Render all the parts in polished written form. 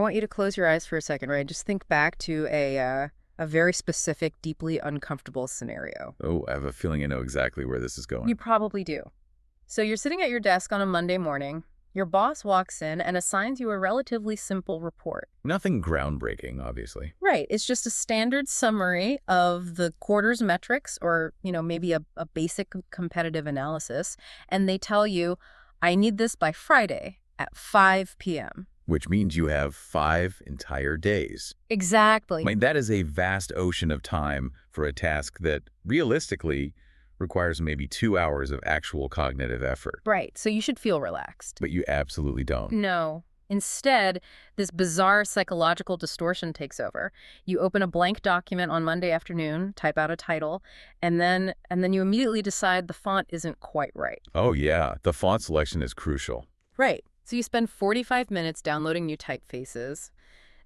want you to close your eyes for a second, right? Just think back to a very specific, deeply uncomfortable scenario. Oh, I have a feeling I know exactly where this is going. You probably do. So you're sitting at your desk on a Monday morning. Your boss walks in and assigns you a relatively simple report. Nothing groundbreaking, obviously. Right. It's just a standard summary of the quarter's metrics or, maybe a basic competitive analysis. And they tell you, I need this by Friday at 5 p.m. Which means you have 5 entire days. Exactly. I mean, that is a vast ocean of time for a task that, realistically, requires maybe 2 hours of actual cognitive effort. Right. So you should feel relaxed. But you absolutely don't. No. Instead, this bizarre psychological distortion takes over. You open a blank document on Monday afternoon, type out a title, and then you immediately decide the font isn't quite right. Oh, yeah. The font selection is crucial. Right. So you spend 45 minutes downloading new typefaces.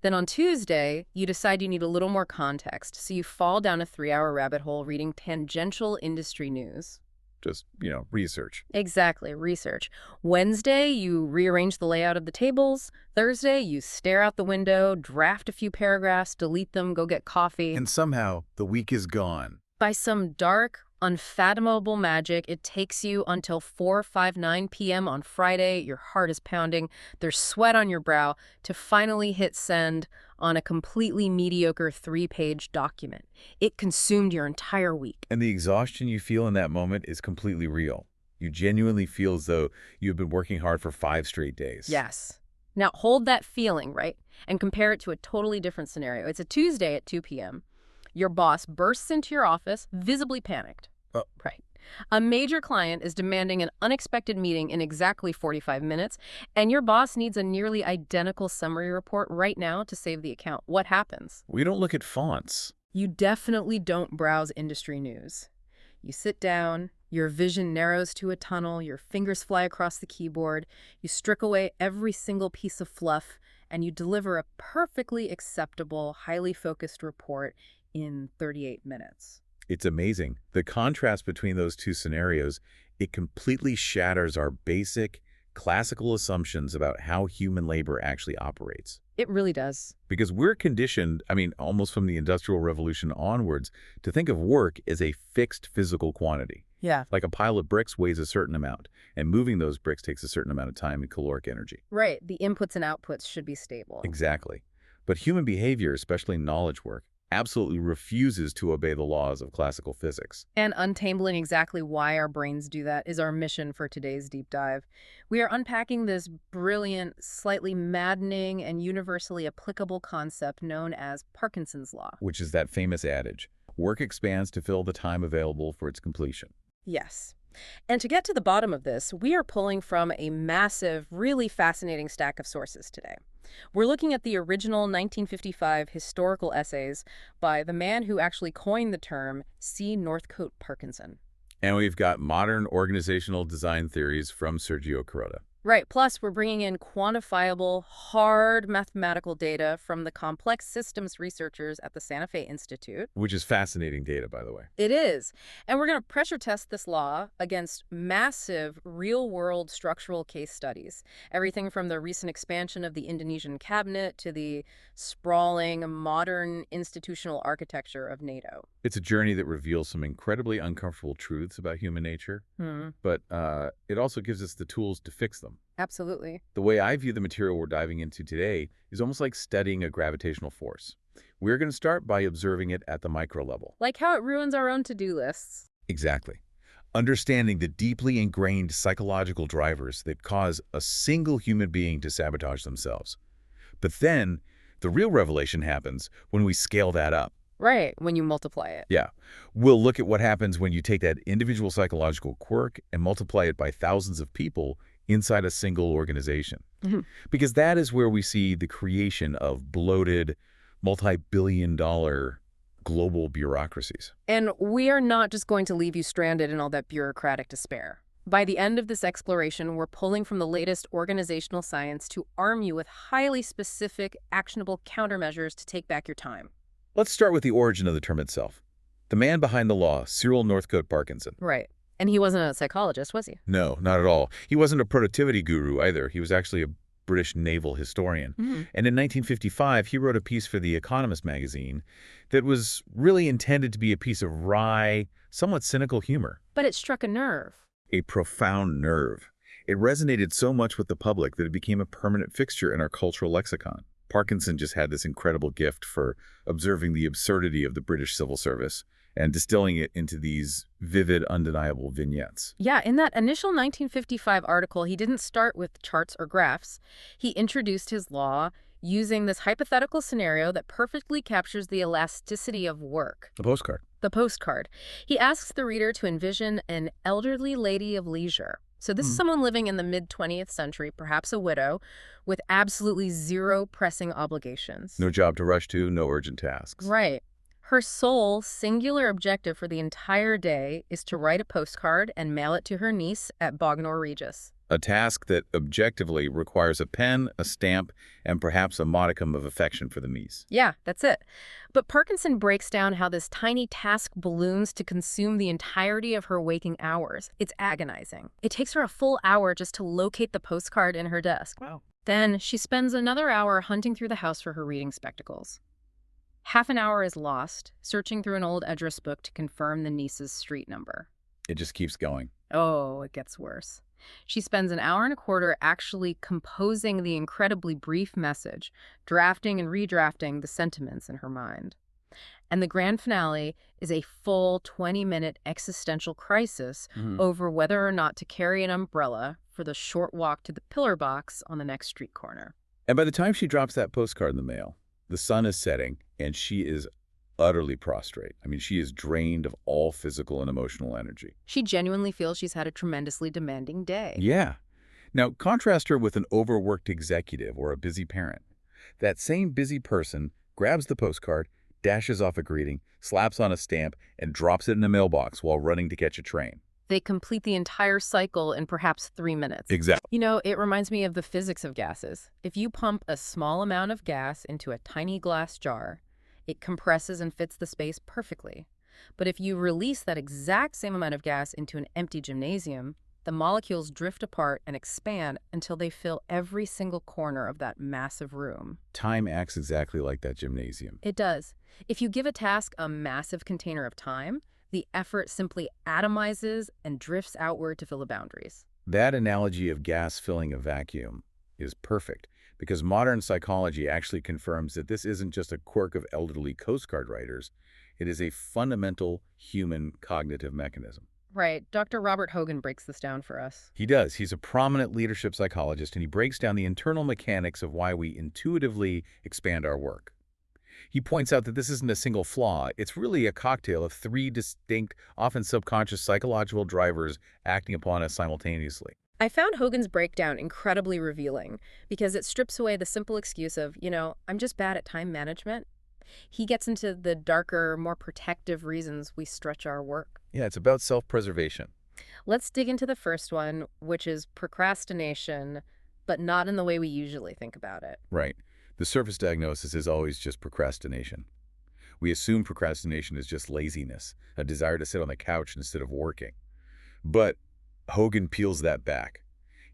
Then on Tuesday, you decide you need a little more context, so you fall down a 3-hour rabbit hole reading tangential industry news. Just, research. Exactly, research. Wednesday, you rearrange the layout of the tables. Thursday, you stare out the window, draft a few paragraphs, delete them, go get coffee. And somehow, the week is gone. By some dark, unfathomable magic, it takes you until 4:59 p.m. on Friday. Your heart is pounding. There's sweat on your brow to finally hit send on a completely mediocre 3-page document. It consumed your entire week. And the exhaustion you feel in that moment is completely real. You genuinely feel as though you've been working hard for 5 straight days. Yes. Now hold that feeling, right? And compare it to a totally different scenario. It's a Tuesday at 2 p.m. Your boss bursts into your office, visibly panicked. Oh. Right. A major client is demanding an unexpected meeting in exactly 45 minutes, and your boss needs a nearly identical summary report right now to save the account. What happens? We don't look at fonts. You definitely don't browse industry news. You sit down, your vision narrows to a tunnel, your fingers fly across the keyboard, you strip away every single piece of fluff, and you deliver a perfectly acceptable, highly focused report in 38 minutes. It's amazing. The contrast between those two scenarios, it completely shatters our basic, classical assumptions about how human labor actually operates. It really does. Because we're conditioned, almost from the Industrial Revolution onwards, to think of work as a fixed physical quantity. Yeah. Like a pile of bricks weighs a certain amount, and moving those bricks takes a certain amount of time and caloric energy. Right. The inputs and outputs should be stable. Exactly. But human behavior, especially knowledge work, absolutely refuses to obey the laws of classical physics. And untangling exactly why our brains do that is our mission for today's deep dive. We are unpacking this brilliant, slightly maddening, and universally applicable concept known as Parkinson's law. Which is that famous adage, work expands to fill the time available for its completion. Yes. And to get to the bottom of this, we are pulling from a massive, really fascinating stack of sources today. We're looking at the original 1955 historical essays by the man who actually coined the term, C. Northcote Parkinson. And we've got modern organizational design theories from Sergio Kuroda. Right. Plus, we're bringing in quantifiable, hard mathematical data from the complex systems researchers at the Santa Fe Institute. Which is fascinating data, by the way. It is. And we're going to pressure test this law against massive real-world structural case studies. Everything from the recent expansion of the Indonesian cabinet to the sprawling, modern institutional architecture of NATO. It's a journey that reveals some incredibly uncomfortable truths about human nature, but it also gives us the tools to fix them. Absolutely. The way I view the material we're diving into today is almost like studying a gravitational force. We're going to start by observing it at the micro level. Like how it ruins our own to-do lists. Exactly. Understanding the deeply ingrained psychological drivers that cause a single human being to sabotage themselves. But then, the real revelation happens when we scale that up. Right, when you multiply it. Yeah. We'll look at what happens when you take that individual psychological quirk and multiply it by thousands of people inside a single organization. Because that is where we see the creation of bloated, multi-billion-dollar global bureaucracies. And we are not just going to leave you stranded in all that bureaucratic despair. By the end of this exploration, we're pulling from the latest organizational science to arm you with highly specific, actionable countermeasures to take back your time. Let's start with the origin of the term itself. The man behind the law, Cyril Northcote Parkinson. Right. And he wasn't a psychologist, was he? No, not at all. He wasn't a productivity guru either. He was actually a British naval historian. Hmm. And in 1955, he wrote a piece for The Economist magazine that was really intended to be a piece of wry, somewhat cynical humor. But it struck a nerve. A profound nerve. It resonated so much with the public that it became a permanent fixture in our cultural lexicon. Parkinson just had this incredible gift for observing the absurdity of the British civil service and distilling it into these vivid, undeniable vignettes. Yeah, in that initial 1955 article, he didn't start with charts or graphs. He introduced his law using this hypothetical scenario that perfectly captures the elasticity of work. The postcard. The postcard. He asks the reader to envision an elderly lady of leisure. So this is someone living in the mid-20th century, perhaps a widow, with absolutely zero pressing obligations. No job to rush to, no urgent tasks. Right. Her sole singular objective for the entire day is to write a postcard and mail it to her niece at Bognor Regis. A task that objectively requires a pen, a stamp, and perhaps a modicum of affection for the niece. Yeah, that's it. But Parkinson breaks down how this tiny task balloons to consume the entirety of her waking hours. It's agonizing. It takes her a full hour just to locate the postcard in her desk. Wow. Then she spends another hour hunting through the house for her reading spectacles. Half an hour is lost, searching through an old address book to confirm the niece's street number. It just keeps going. Oh, it gets worse. She spends an hour and a quarter actually composing the incredibly brief message, drafting and redrafting the sentiments in her mind. And the grand finale is a full 20-minute existential crisis over whether or not to carry an umbrella for the short walk to the pillar box on the next street corner. And by the time she drops that postcard in the mail, the sun is setting and she is utterly prostrate. I mean, she is drained of all physical and emotional energy. She genuinely feels she's had a tremendously demanding day. Yeah. Now, contrast her with an overworked executive or a busy parent. That same busy person grabs the postcard, dashes off a greeting, slaps on a stamp, and drops it in a mailbox while running to catch a train. They complete the entire cycle in perhaps 3 minutes. Exactly. You know, it reminds me of the physics of gases. If you pump a small amount of gas into a tiny glass jar, it compresses and fits the space perfectly. But if you release that exact same amount of gas into an empty gymnasium, the molecules drift apart and expand until they fill every single corner of that massive room. Time acts exactly like that gymnasium. It does. If you give a task a massive container of time, the effort simply atomizes and drifts outward to fill the boundaries. That analogy of gas filling a vacuum is perfect because modern psychology actually confirms that this isn't just a quirk of elderly Coast Guard writers. It is a fundamental human cognitive mechanism. Right. Dr. Robert Hogan breaks this down for us. He does. He's a prominent leadership psychologist, and he breaks down the internal mechanics of why we intuitively expand our work. He points out that this isn't a single flaw. It's really a cocktail of 3 distinct, often subconscious psychological drivers acting upon us simultaneously. I found Hogan's breakdown incredibly revealing because it strips away the simple excuse of, I'm just bad at time management. He gets into the darker, more protective reasons we stretch our work. Yeah, it's about self-preservation. Let's dig into the first one, which is procrastination, but not in the way we usually think about it. Right. The surface diagnosis is always just procrastination. We assume procrastination is just laziness, a desire to sit on the couch instead of working. But Hogan peels that back.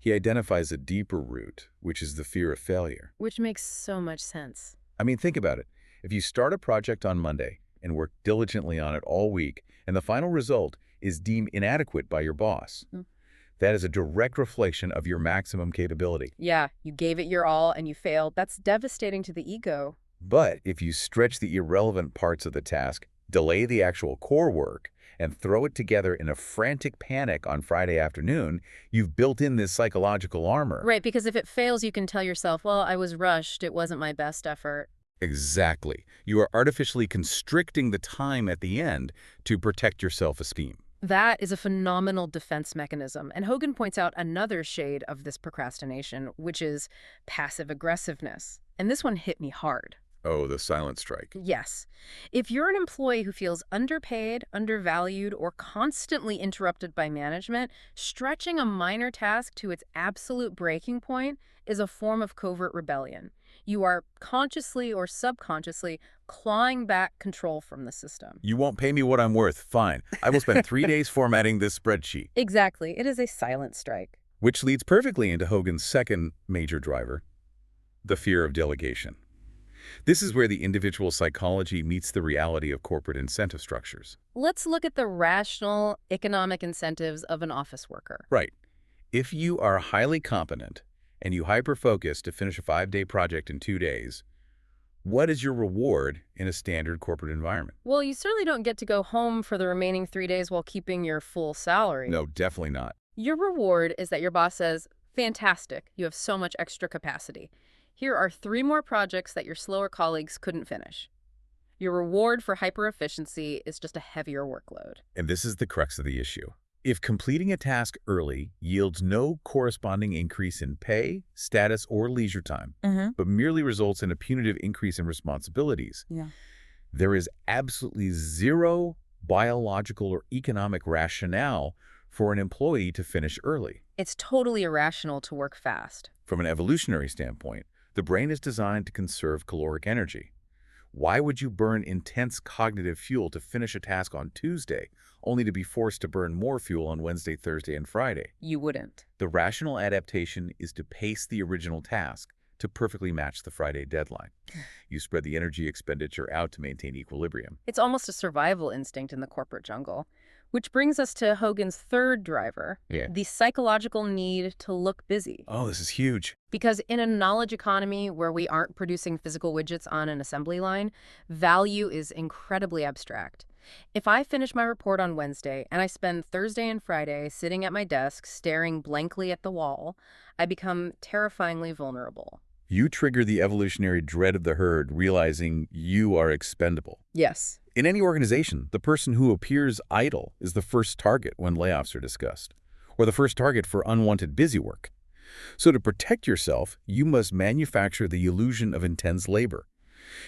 He identifies a deeper root, which is the fear of failure. Which makes so much sense. I mean, think about it. If you start a project on Monday and work diligently on it all week, and the final result is deemed inadequate by your boss, that is a direct reflection of your maximum capability. Yeah, you gave it your all and you failed. That's devastating to the ego. But if you stretch the irrelevant parts of the task, delay the actual core work, and throw it together in a frantic panic on Friday afternoon, you've built in this psychological armor. Right, because if it fails, you can tell yourself, well, I was rushed. It wasn't my best effort. Exactly. You are artificially constricting the time at the end to protect your self-esteem. That is a phenomenal defense mechanism. And Hogan points out another shade of this procrastination, which is passive aggressiveness. And this one hit me hard. Oh, the silent strike. Yes. If you're an employee who feels underpaid, undervalued, or constantly interrupted by management, stretching a minor task to its absolute breaking point is a form of covert rebellion. You are consciously or subconsciously clawing back control from the system. You won't pay me what I'm worth. Fine. I will spend 3 days formatting this spreadsheet. Exactly. It is a silent strike. Which leads perfectly into Hogan's second major driver, the fear of delegation. This is where the individual psychology meets the reality of corporate incentive structures. Let's look at the rational economic incentives of an office worker. Right. If you are highly competent and you hyper-focus to finish a 5-day project in 2 days, what is your reward in a standard corporate environment? Well, you certainly don't get to go home for the remaining 3 days while keeping your full salary. No, definitely not. Your reward is that your boss says, fantastic, you have so much extra capacity. Here are 3 more projects that your slower colleagues couldn't finish. Your reward for hyper-efficiency is just a heavier workload. And this is the crux of the issue. If completing a task early yields no corresponding increase in pay, status, or leisure time, but merely results in a punitive increase in responsibilities, there is absolutely zero biological or economic rationale for an employee to finish early. It's totally irrational to work fast. From an evolutionary standpoint, the brain is designed to conserve caloric energy. Why would you burn intense cognitive fuel to finish a task on Tuesday, only to be forced to burn more fuel on Wednesday, Thursday, and Friday? You wouldn't. The rational adaptation is to pace the original task to perfectly match the Friday deadline. You spread the energy expenditure out to maintain equilibrium. It's almost a survival instinct in the corporate jungle. Which brings us to Hogan's third driver, the psychological need to look busy. Oh, this is huge. Because in a knowledge economy where we aren't producing physical widgets on an assembly line, value is incredibly abstract. If I finish my report on Wednesday and I spend Thursday and Friday sitting at my desk staring blankly at the wall, I become terrifyingly vulnerable. You trigger the evolutionary dread of the herd, realizing you are expendable. Yes. In any organization, the person who appears idle is the first target when layoffs are discussed, or the first target for unwanted busy work. So to protect yourself, you must manufacture the illusion of intense labor.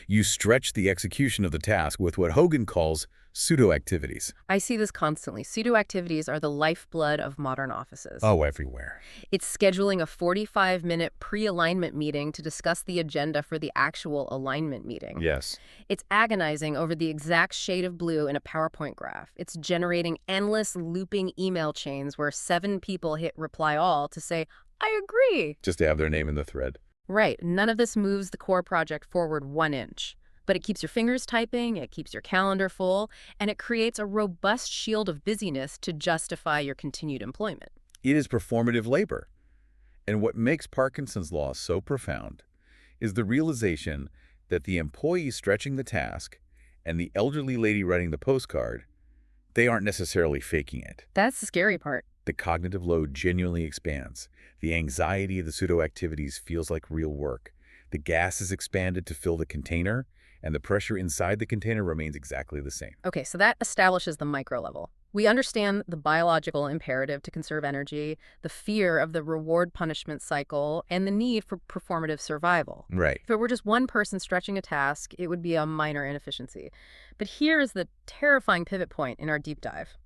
You stretch the execution of the task with what Hogan calls pseudo-activities. I see this constantly. Pseudo-activities are the lifeblood of modern offices. Oh, everywhere. It's scheduling a 45-minute pre-alignment meeting to discuss the agenda for the actual alignment meeting. Yes. It's agonizing over the exact shade of blue in a PowerPoint graph. It's generating endless looping email chains where 7 people hit reply all to say, I agree. Just to have their name in the thread. Right. None of this moves the core project forward 1 inch. But it keeps your fingers typing, it keeps your calendar full, and it creates a robust shield of busyness to justify your continued employment. It is performative labor. And what makes Parkinson's law so profound is the realization that the employee stretching the task and the elderly lady writing the postcard, they aren't necessarily faking it. That's the scary part. The cognitive load genuinely expands. The anxiety of the pseudo-activities feels like real work. The gas is expanded to fill the container, and the pressure inside the container remains exactly the same. Okay, so that establishes the micro level. We understand the biological imperative to conserve energy, the fear of the reward-punishment cycle, and the need for performative survival. Right. If it were just one person stretching a task, it would be a minor inefficiency. But here is the terrifying pivot point in our deep dive.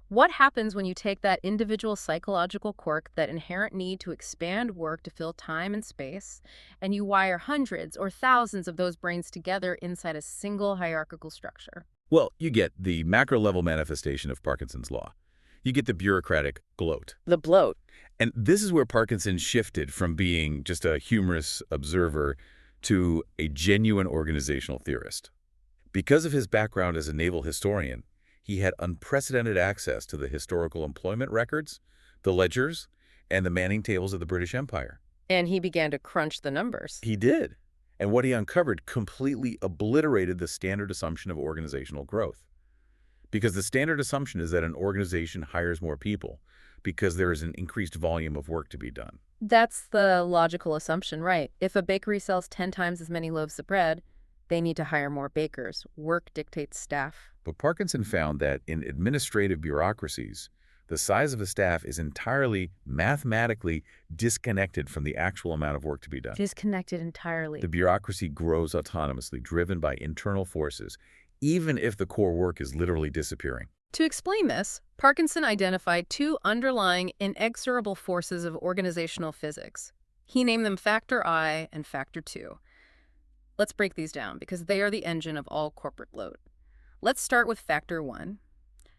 What happens when you take that individual psychological quirk, that inherent need to expand work to fill time and space, and you wire hundreds or thousands of those brains together inside a single hierarchical structure? Well, you get the macro-level manifestation of Parkinson's law. You get the bureaucratic gloat. The bloat. And this is where Parkinson shifted from being just a humorous observer to a genuine organizational theorist. Because of his background as a naval historian, he had unprecedented access to the historical employment records, the ledgers, and the manning tables of the British Empire. And he began to crunch the numbers. He did. And what he uncovered completely obliterated the standard assumption of organizational growth. Because the standard assumption is that an organization hires more people because there is an increased volume of work to be done. That's the logical assumption, right? If a bakery sells 10 times as many loaves of bread, they need to hire more bakers. Work dictates staff. But Parkinson found that in administrative bureaucracies, the size of a staff is entirely mathematically disconnected from the actual amount of work to be done. Disconnected entirely. The bureaucracy grows autonomously, driven by internal forces, even if the core work is literally disappearing. To explain this, Parkinson identified 2 underlying inexorable forces of organizational physics. He named them Factor I and Factor II. Let's break these down because they are the engine of all corporate bloat. Let's start with Factor I.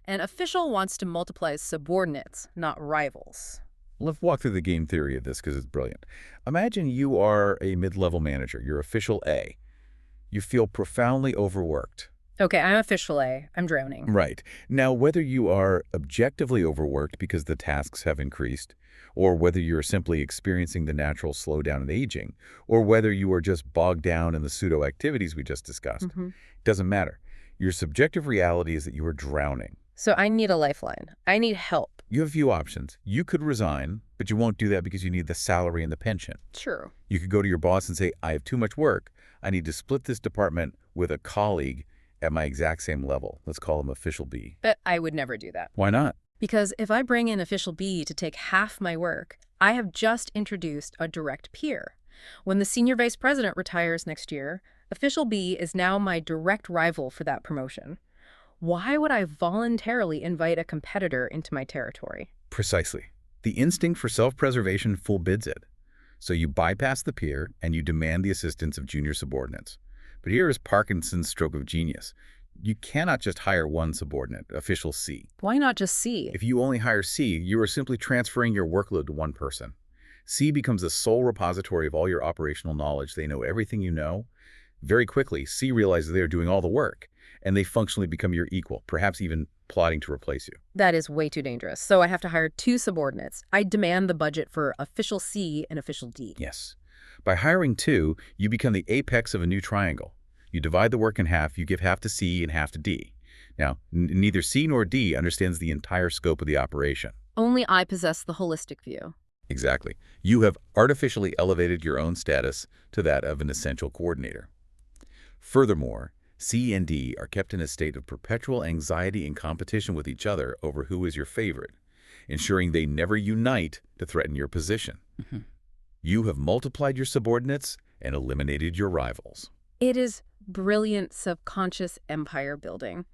An official wants to multiply his subordinates, not rivals. Let's walk through the game theory of this because it's brilliant. Imagine you are a mid-level manager. You're official A. You feel profoundly overworked. Okay, I'm official A. I'm drowning. Right. Now, whether you are objectively overworked because the tasks have increased, or whether you're simply experiencing the natural slowdown in aging, or whether you are just bogged down in the pseudo-activities we just discussed, doesn't matter. Your subjective reality is that you are drowning. So I need a lifeline. I need help. You have a few options. You could resign, but you won't do that because you need the salary and the pension. True. You could go to your boss and say, I have too much work. I need to split this department with a colleague at my exact same level. Let's call him official B. But I would never do that. Why not? Because if I bring in official B to take half my work, I have just introduced a direct peer. When the senior vice president retires next year, official B is now my direct rival for that promotion. Why would I voluntarily invite a competitor into my territory? Precisely. The instinct for self-preservation forbids it. So you bypass the peer and you demand the assistance of junior subordinates. But here is Parkinson's stroke of genius. You cannot just hire one subordinate, official C. Why not just C? If you only hire C, you are simply transferring your workload to one person. C becomes the sole repository of all your operational knowledge. They know everything you know. Very quickly, C realizes they are doing all the work, and they functionally become your equal, perhaps even plotting to replace you. That is way too dangerous. So I have to hire two subordinates. I demand the budget for official C and official D. Yes. By hiring two, you become the apex of a new triangle. You divide the work in half, you give half to C and half to D. Now, neither C nor D understands the entire scope of the operation. Only I possess the holistic view. Exactly. You have artificially elevated your own status to that of an essential coordinator. Furthermore, C and D are kept in a state of perpetual anxiety and competition with each other over who is your favorite, ensuring they never unite to threaten your position. You have multiplied your subordinates and eliminated your rivals. It is brilliant subconscious empire building.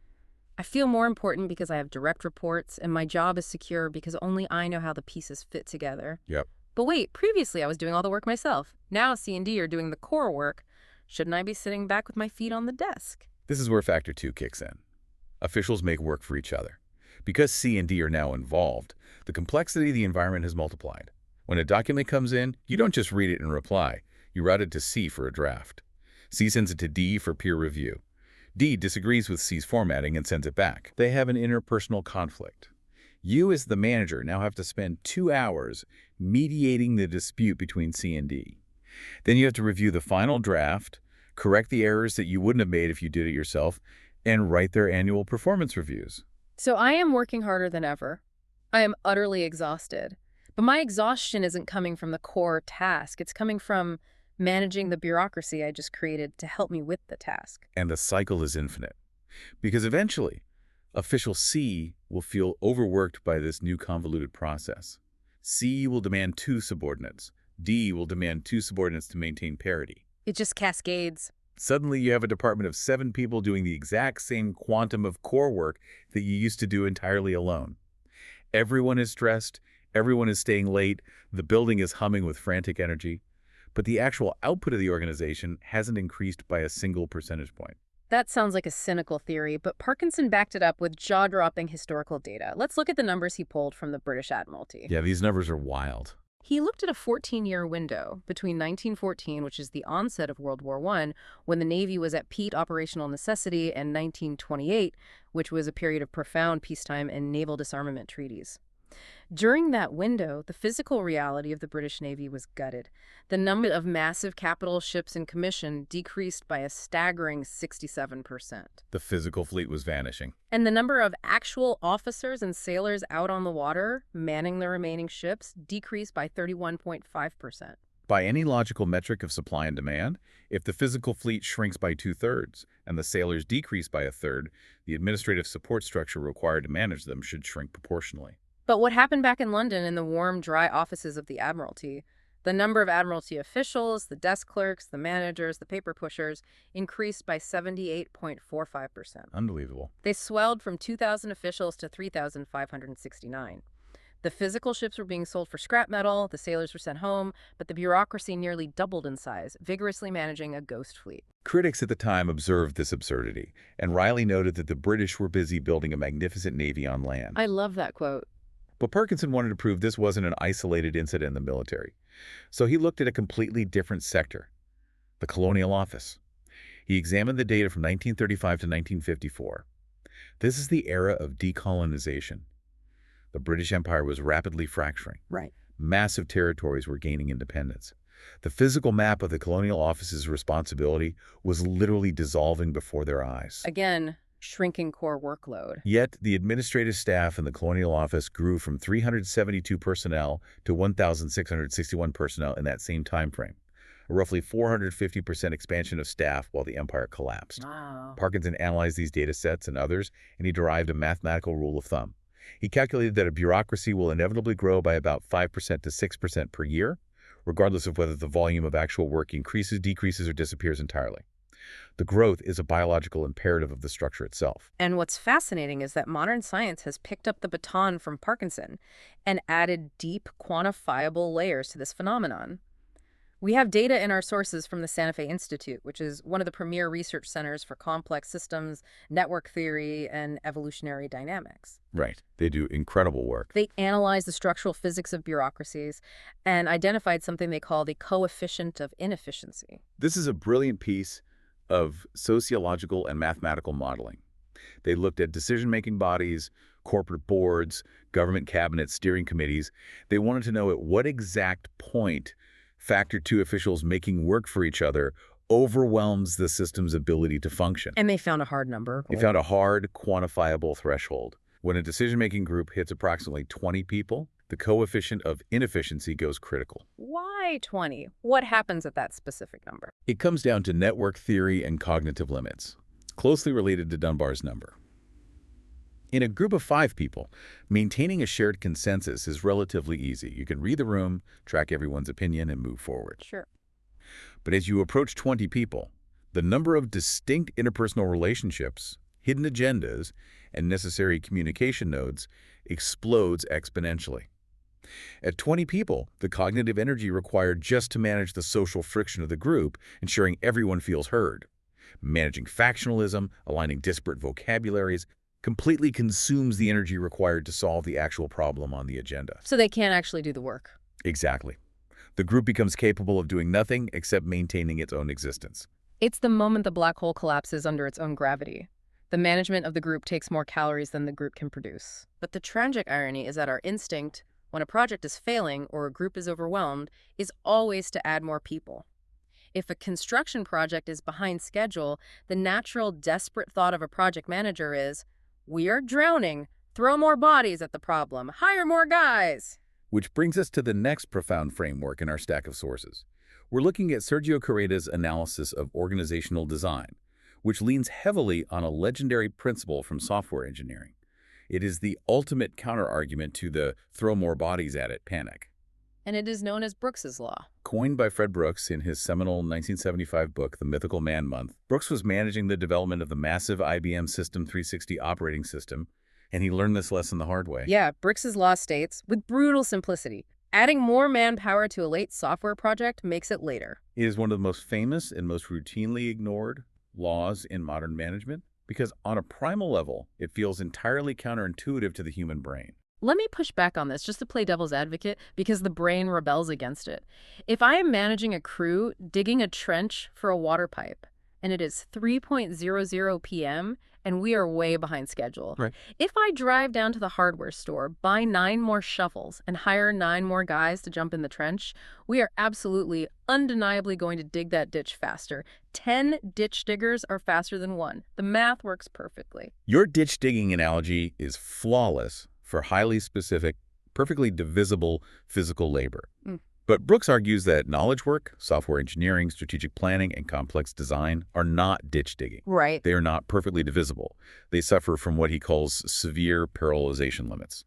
I feel more important because I have direct reports, and my job is secure because only I know how the pieces fit together. Yep. But wait, previously I was doing all the work myself. Now C and D are doing the core work. Shouldn't I be sitting back with my feet on the desk? This is where Factor 2 kicks in. Officials make work for each other. Because C and D are now involved, the complexity of the environment has multiplied. When a document comes in, you don't just read it and reply. You route it to C for a draft. C sends it to D for peer review. D disagrees with C's formatting and sends it back. They have an interpersonal conflict. You, as the manager, now have to spend 2 hours mediating the dispute between C and D. Then you have to review the final draft, correct the errors that you wouldn't have made if you did it yourself, and write their annual performance reviews. So I am working harder than ever. I am utterly exhausted. But my exhaustion isn't coming from the core task. It's coming from managing the bureaucracy I just created to help me with the task. And the cycle is infinite. Because eventually, official C will feel overworked by this new convoluted process. C will demand 2 subordinates. D will demand 2 subordinates to maintain parity. It just cascades. Suddenly, you have a department of 7 people doing the exact same quantum of core work that you used to do entirely alone. Everyone is stressed. Everyone is staying late. The building is humming with frantic energy. But the actual output of the organization hasn't increased by a single percentage point. That sounds like a cynical theory, but Parkinson backed it up with jaw-dropping historical data. Let's look at the numbers he pulled from the British Admiralty. Yeah, these numbers are wild. He looked at a 14-year window between 1914, which is the onset of World War I, when the Navy was at peak operational necessity, and 1928, which was a period of profound peacetime and naval disarmament treaties. During that window, the physical reality of the British Navy was gutted. The number of massive capital ships in commission decreased by a staggering 67%. The physical fleet was vanishing. And the number of actual officers and sailors out on the water, manning the remaining ships, decreased by 31.5%. By any logical metric of supply and demand, if the physical fleet shrinks by 2/3 and the sailors decrease by 1/3, the administrative support structure required to manage them should shrink proportionally. But what happened back in London in the warm, dry offices of the Admiralty? The number of Admiralty officials, the desk clerks, the managers, the paper pushers increased by 78.45%. Unbelievable. They swelled from 2,000 officials to 3,569. The physical ships were being sold for scrap metal, the sailors were sent home, but the bureaucracy nearly doubled in size, vigorously managing a ghost fleet. Critics at the time observed this absurdity, and Riley noted that the British were busy building a magnificent navy on land. I love that quote. But Parkinson wanted to prove this wasn't an isolated incident in the military. So he looked at a completely different sector, the colonial office. He examined the data from 1935 to 1954. This is the era of decolonization. The British Empire was rapidly fracturing. Right. Massive territories were gaining independence. The physical map of the colonial office's responsibility was literally dissolving before their eyes. Again, shrinking core workload. Yet, the administrative staff in the colonial office grew from 372 personnel to 1,661 personnel in that same time frame, a roughly 450% expansion of staff while the empire collapsed. Wow. Parkinson analyzed these data sets and others, and he derived a mathematical rule of thumb. He calculated that a bureaucracy will inevitably grow by about 5% to 6% per year, regardless of whether the volume of actual work increases, decreases, or disappears entirely. The growth is a biological imperative of the structure itself. And what's fascinating is that modern science has picked up the baton from Parkinson and added deep, quantifiable layers to this phenomenon. We have data in our sources from the Santa Fe Institute, which is one of the premier research centers for complex systems, network theory, and evolutionary dynamics. Right. They do incredible work. They analyzed the structural physics of bureaucracies and identified something they call the coefficient of inefficiency. This is a brilliant piece of sociological and mathematical modeling. They looked at decision-making bodies, corporate boards, government cabinets, steering committees. They wanted to know at what exact point Factor 2 officials making work for each other overwhelms the system's ability to function. And they found a hard number. They found a hard, quantifiable threshold. When a decision-making group hits approximately 20 people, the coefficient of inefficiency goes critical. Why 20? What happens at that specific number? It comes down to network theory and cognitive limits, closely related to Dunbar's number. In a group of 5 people, maintaining a shared consensus is relatively easy. You can read the room, track everyone's opinion, and move forward. Sure. But as you approach 20 people, the number of distinct interpersonal relationships, hidden agendas, and necessary communication nodes explodes exponentially. At 20 people, the cognitive energy required just to manage the social friction of the group, ensuring everyone feels heard, managing factionalism, aligning disparate vocabularies, completely consumes the energy required to solve the actual problem on the agenda. So they can't actually do the work. Exactly. The group becomes capable of doing nothing except maintaining its own existence. It's the moment the black hole collapses under its own gravity. The management of the group takes more calories than the group can produce. But the tragic irony is that our instinct, when a project is failing or a group is overwhelmed, is always to add more people. If a construction project is behind schedule, the natural, desperate thought of a project manager is, "We are drowning. Throw more bodies at the problem. Hire more guys." Which brings us to the next profound framework in our stack of sources. We're looking at Sergio Carretta's analysis of organizational design, which leans heavily on a legendary principle from software engineering. It is the ultimate counterargument to the throw more bodies at it panic. And it is known as Brooks's Law. Coined by Fred Brooks in his seminal 1975 book, The Mythical Man Month, Brooks was managing the development of the massive IBM System 360 operating system, and he learned this lesson the hard way. Yeah, Brooks's Law states, with brutal simplicity, adding more manpower to a late software project makes it later. It is one of the most famous and most routinely ignored laws in modern management because on a primal level, it feels entirely counterintuitive to the human brain. Let me push back on this just to play devil's advocate because the brain rebels against it. If I am managing a crew digging a trench for a water pipe and it is 3:00 p.m. and we are way behind schedule, Right. if I drive down to the hardware store, buy 9 more shovels, and hire 9 more guys to jump in the trench, we are absolutely, undeniably going to dig that ditch faster. 10 ditch diggers are faster than 1. The math works perfectly. Your ditch digging analogy is flawless for highly specific, perfectly divisible physical labor. But Brooks argues that knowledge work, software engineering, strategic planning, and complex design are not ditch digging. Right. They are not perfectly divisible. They suffer from what he calls severe parallelization limits.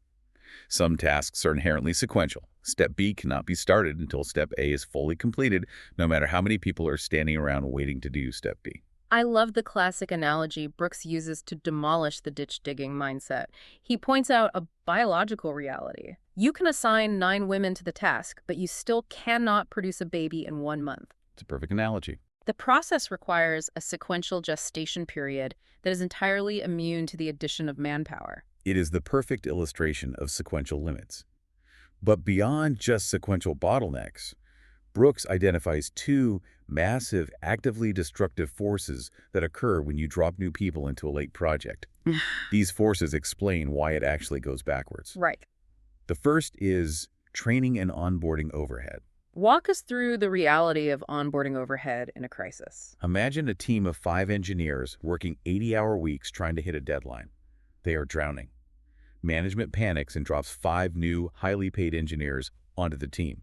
Some tasks are inherently sequential. Step B cannot be started until Step A is fully completed, no matter how many people are standing around waiting to do Step B. I love the classic analogy Brooks uses to demolish the ditch digging mindset. He points out a biological reality. You can assign 9 women to the task, but you still cannot produce a baby in 1 month. It's a perfect analogy. The process requires a sequential gestation period that is entirely immune to the addition of manpower. It is the perfect illustration of sequential limits. But beyond just sequential bottlenecks, Brooks identifies two massive, actively destructive forces that occur when you drop new people into a late project. These forces explain why it actually goes backwards. Right. The first is training and onboarding overhead. Walk us through the reality of onboarding overhead in a crisis. Imagine a team of 5 engineers working 80-hour weeks trying to hit a deadline. They are drowning. Management panics and drops 5 new, highly paid engineers onto the team.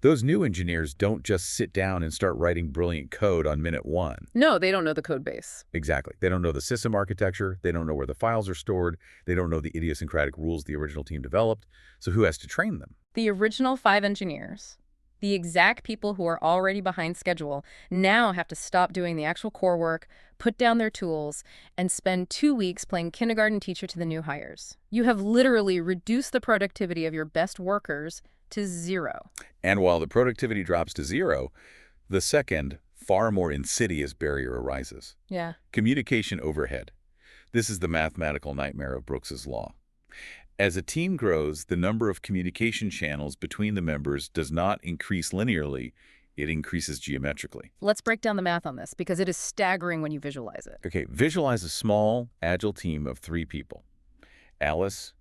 Those new engineers don't just sit down and start writing brilliant code on minute 1. No, they don't know the code base. Exactly. They don't know the system architecture. They don't know where the files are stored. They don't know the idiosyncratic rules the original team developed. So who has to train them? The original 5 engineers, the exact people who are already behind schedule, now have to stop doing the actual core work, put down their tools, and spend 2 weeks playing kindergarten teacher to the new hires. You have literally reduced the productivity of your best workers to 0. And while the productivity drops to 0, the second, far more insidious barrier arises. Yeah. Communication overhead. This is the mathematical nightmare of Brooks's law. As a team grows, the number of communication channels between the members does not increase linearly, it increases geometrically. Let's break down the math on this because it is staggering when you visualize it. Okay, visualize a small, agile team of 3 people. Alice,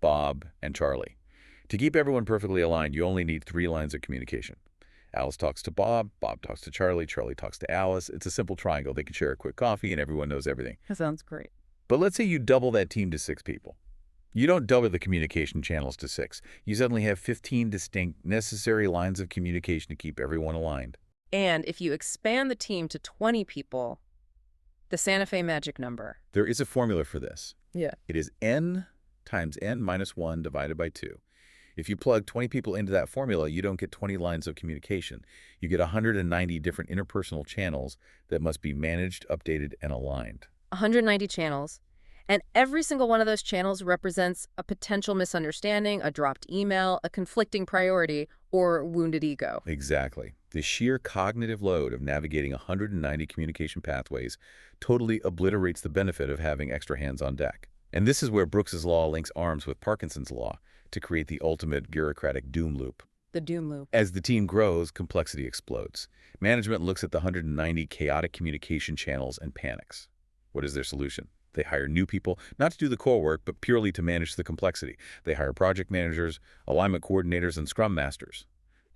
Bob, and Charlie. To keep everyone perfectly aligned, you only need 3 lines of communication. Alice talks to Bob, Bob talks to Charlie, Charlie talks to Alice. It's a simple triangle. They can share a quick coffee and everyone knows everything. That sounds great. But let's say you double that team to 6 people. You don't double the communication channels to 6. You suddenly have 15 distinct, necessary lines of communication to keep everyone aligned. And if you expand the team to 20 people, the Santa Fe magic number. There is a formula for this. Yeah. It is n times n minus 1 divided by 2. If you plug 20 people into that formula, you don't get 20 lines of communication. You get 190 different interpersonal channels that must be managed, updated, and aligned. 190 channels. And every single one of those channels represents a potential misunderstanding, a dropped email, a conflicting priority, or wounded ego. Exactly. The sheer cognitive load of navigating 190 communication pathways totally obliterates the benefit of having extra hands on deck. And this is where Brooks's law links arms with Parkinson's law to create the ultimate bureaucratic doom loop. The doom loop. As the team grows, complexity explodes. Management looks at the 190 chaotic communication channels and panics. What is their solution? They hire new people, not to do the core work, but purely to manage the complexity. They hire project managers, alignment coordinators, and scrum masters.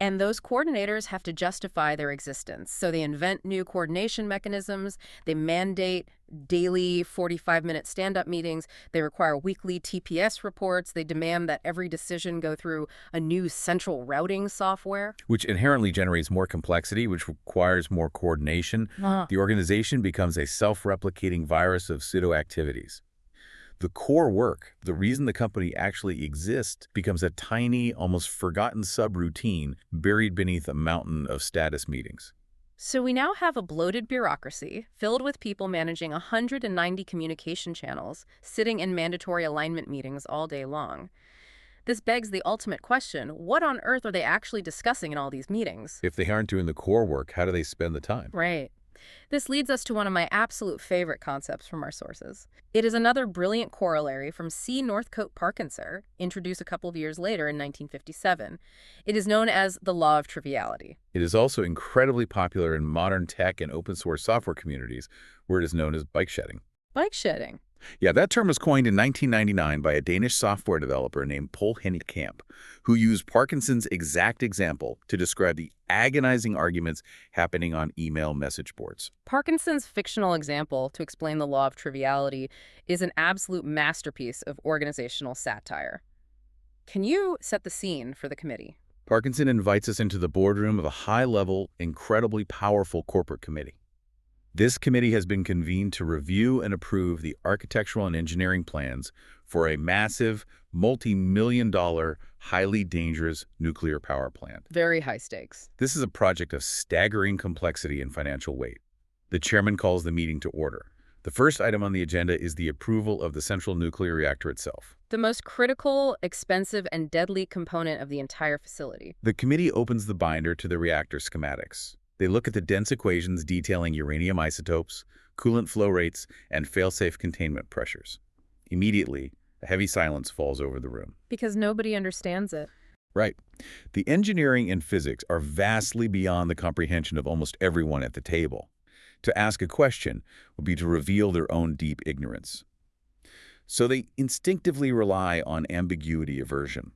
And those coordinators have to justify their existence. So they invent new coordination mechanisms, they mandate daily 45-minute stand-up meetings, they require weekly TPS reports, they demand that every decision go through a new central routing software. Which inherently generates more complexity, which requires more coordination. The organization becomes a self-replicating virus of pseudo-activities. The core work, the reason the company actually exists, becomes a tiny, almost forgotten subroutine buried beneath a mountain of status meetings. So we now have a bloated bureaucracy filled with people managing 190 communication channels, sitting in mandatory alignment meetings all day long. This begs the ultimate question, what on earth are they actually discussing in all these meetings? If they aren't doing the core work, how do they spend the time? Right. This leads us to one of my absolute favorite concepts from our sources. It is another brilliant corollary from C. Northcote Parkinson, introduced a couple of years later in 1957. It is known as the law of triviality. It is also incredibly popular in modern tech and open source software communities, where it is known as bike shedding. Bike shedding. Yeah, that term was coined in 1999 by a Danish software developer named Paul Hennekamp, who used Parkinson's exact example to describe the agonizing arguments happening on email message boards. Parkinson's fictional example to explain the law of triviality is an absolute masterpiece of organizational satire. Can you set the scene for the committee? Parkinson invites us into the boardroom of a high-level, incredibly powerful corporate committee. This committee has been convened to review and approve the architectural and engineering plans for a massive, multi-million-dollar, highly dangerous nuclear power plant. Very high stakes. This is a project of staggering complexity and financial weight. The chairman calls the meeting to order. The first item on the agenda is the approval of the central nuclear reactor itself. The most critical, expensive, and deadly component of the entire facility. The committee opens the binder to the reactor schematics. They look at the dense equations detailing uranium isotopes, coolant flow rates, and fail-safe containment pressures. Immediately, A heavy silence falls over the room. Because nobody understands it. Right. The engineering and physics are vastly beyond the comprehension of almost everyone at the table. To ask a question would be to reveal their own deep ignorance. So they instinctively rely on ambiguity aversion.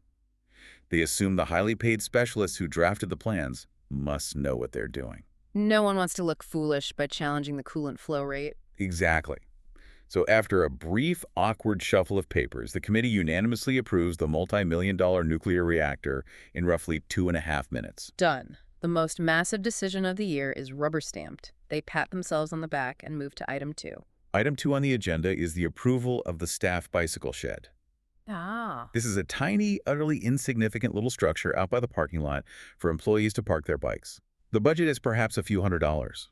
They assume the highly paid specialists who drafted the plans must know what they're doing. No one wants to look foolish by challenging the coolant flow rate. Exactly. So after a brief, awkward shuffle of papers, the committee unanimously approves the multi-million-dollar nuclear reactor in roughly 2.5 minutes. Done. The most massive decision of the year is rubber-stamped. They pat themselves on the back and move to item 2. Item 2 on the agenda is the approval of the staff bicycle shed. Ah. This is a tiny, utterly insignificant little structure out by the parking lot for employees to park their bikes. The budget is perhaps a few $100s.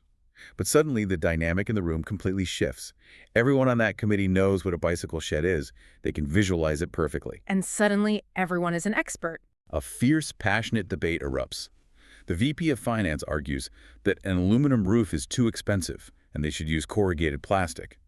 But suddenly, the dynamic in the room completely shifts. Everyone on that committee knows what a bicycle shed is. They can visualize it perfectly. And suddenly, everyone is an expert. A fierce, passionate debate erupts. The VP of Finance argues that an aluminum roof is too expensive and they should use corrugated plastic.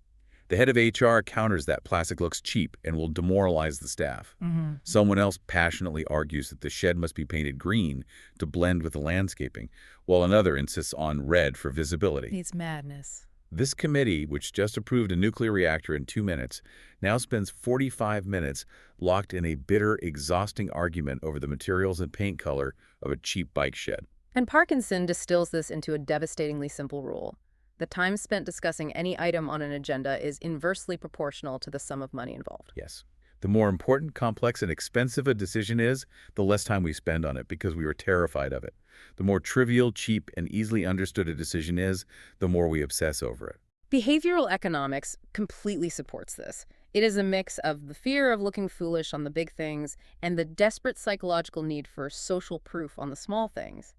The head of HR counters that plastic looks cheap and will demoralize the staff. Someone else passionately argues that the shed must be painted green to blend with the landscaping, while another insists on red for visibility. It's madness. This committee, which just approved a nuclear reactor in 2 minutes, now spends 45 minutes locked in a bitter, exhausting argument over the materials and paint color of a cheap bike shed. And Parkinson distills this into a devastatingly simple rule. The time spent discussing any item on an agenda is inversely proportional to the sum of money involved. Yes. The more important, complex, and expensive a decision is, the less time we spend on it because we are terrified of it. The more trivial, cheap, and easily understood a decision is, the more we obsess over it. Behavioral economics completely supports this. It is a mix of the fear of looking foolish on the big things and the desperate psychological need for social proof on the small things.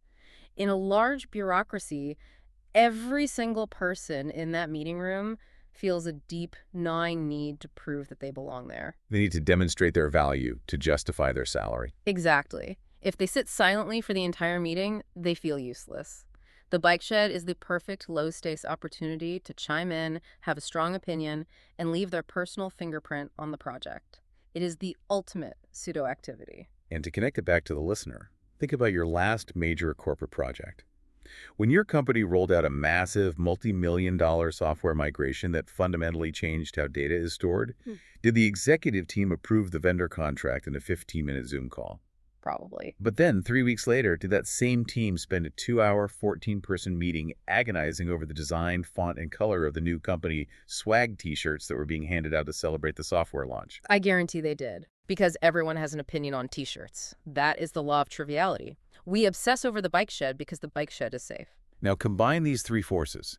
In a large bureaucracy, every single person in that meeting room feels a deep, gnawing need to prove that they belong there. They need to demonstrate their value to justify their salary. Exactly. If they sit silently for the entire meeting, they feel useless. The bike shed is the perfect low-stakes opportunity to chime in, have a strong opinion, and leave their personal fingerprint on the project. It is the ultimate pseudo-activity. And to connect it back to the listener, think about your last major corporate project. When your company rolled out a massive multi-million-dollar software migration that fundamentally changed how data is stored, did the executive team approve the vendor contract in a 15-minute Zoom call? Probably. But then, 3 weeks later, did that same team spend a 2-hour, 14-person meeting agonizing over the design, font, and color of the new company swag t-shirts that were being handed out to celebrate the software launch? I guarantee they did, because everyone has an opinion on t-shirts. That is the law of triviality. We obsess over the bike shed because the bike shed is safe. Now combine these three forces.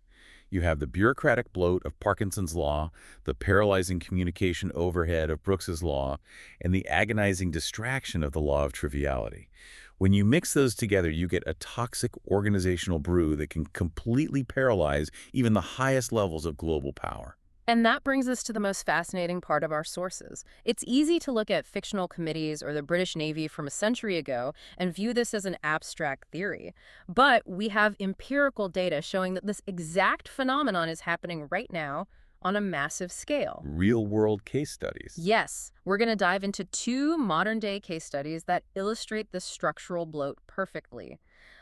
You have the bureaucratic bloat of Parkinson's law, the paralyzing communication overhead of Brooks's law, and the agonizing distraction of the law of triviality. When you mix those together, you get a toxic organizational brew that can completely paralyze even the highest levels of global power. And that brings us to the most fascinating part of our sources. It's easy to look at fictional committees or the British Navy from a century ago and view this as an abstract theory. But we have empirical data showing that this exact phenomenon is happening right now on a massive scale. Real-world case studies. Yes, we're going to dive into 2 modern-day case studies that illustrate this structural bloat perfectly.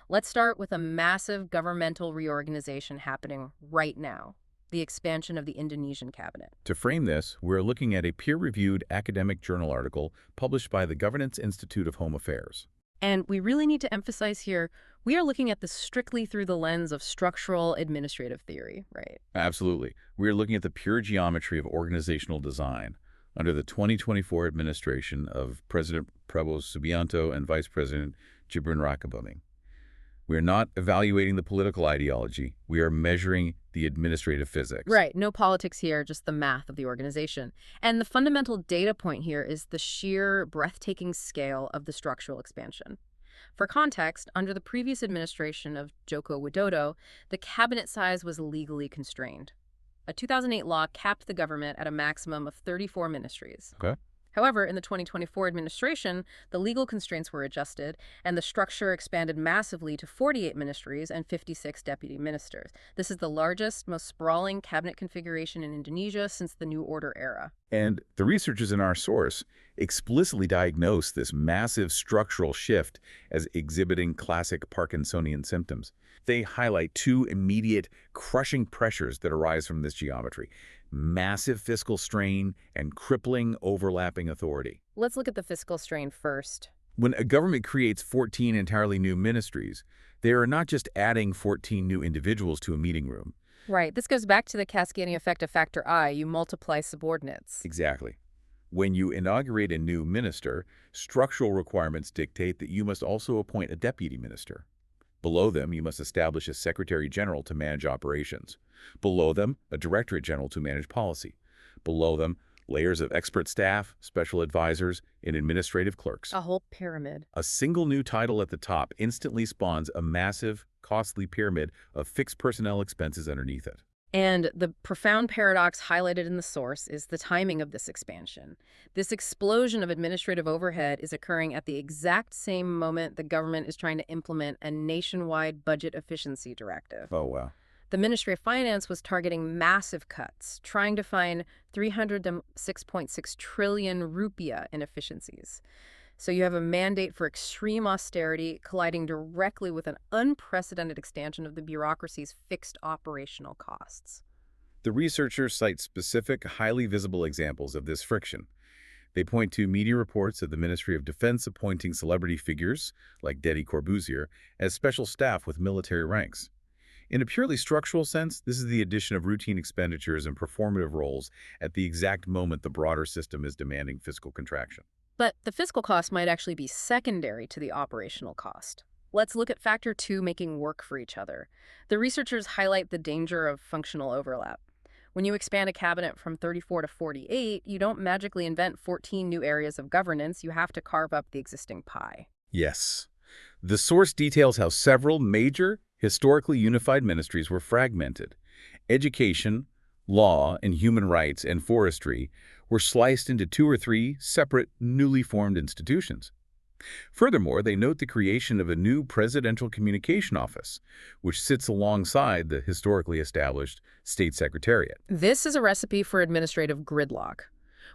Let's start with a massive governmental reorganization happening right now. The expansion of the Indonesian cabinet. To frame this, we're looking at a peer-reviewed academic journal article published by the Governance Institute of Home Affairs. And we really need to emphasize here, we are looking at this strictly through the lens of structural administrative theory, right? Absolutely. We're looking at the pure geometry of organizational design under the 2024 administration of President Prabowo Subianto and Vice President Gibran Rakebuming. We are not evaluating the political ideology. We are measuring the administrative physics. Right. No politics here, just the math of the organization. And the fundamental data point here is the sheer breathtaking scale of the structural expansion. For context, under the previous administration of Joko Widodo, the cabinet size was legally constrained. A 2008 law capped the government at a maximum of 34 ministries. Okay. However, in the 2024 administration, the legal constraints were adjusted, and the structure expanded massively to 48 ministries and 56 deputy ministers. This is the largest, most sprawling cabinet configuration in Indonesia since the New Order era. And the researchers in our source explicitly diagnose this massive structural shift as exhibiting classic Parkinsonian symptoms. They highlight two immediate, crushing pressures that arise from this geometry: massive fiscal strain and crippling overlapping authority. Let's look at the fiscal strain first. When a government creates 14 entirely new ministries, they are not just adding 14 new individuals to a meeting room. Right. This goes back to the cascading effect of factor I. You multiply subordinates. Exactly. When you inaugurate a new minister, structural requirements dictate that you must also appoint a deputy minister. Below them, you must establish a secretary general to manage operations. Below them, a directorate general to manage policy. Below them, layers of expert staff, special advisors, and administrative clerks. A whole pyramid. A single new title at the top instantly spawns a massive, costly pyramid of fixed personnel expenses underneath it. And the profound paradox highlighted in the source is the timing of this expansion. This explosion of administrative overhead is occurring at the exact same moment the government is trying to implement a nationwide budget efficiency directive. Oh, wow. The Ministry of Finance was targeting massive cuts, trying to find 306.6 trillion rupiah inefficiencies. So you have a mandate for extreme austerity colliding directly with an unprecedented expansion of the bureaucracy's fixed operational costs. The researchers cite specific, highly visible examples of this friction. They point to media reports of the Ministry of Defense appointing celebrity figures, like Deddy Corbuzier, as special staff with military ranks. In a purely structural sense, this is the addition of routine expenditures and performative roles at the exact moment the broader system is demanding fiscal contraction. But the fiscal cost might actually be secondary to the operational cost. Let's look at factor 2, making work for each other. The researchers highlight the danger of functional overlap. When you expand a cabinet from 34 to 48, you don't magically invent 14 new areas of governance. You have to carve up the existing pie. Yes. The source details how several major, historically unified ministries were fragmented. Education, law, and human rights and forestry were sliced into 2 or 3 separate, newly formed institutions. Furthermore, they note the creation of a new Presidential Communication Office, which sits alongside the historically established State Secretariat. This is a recipe for administrative gridlock.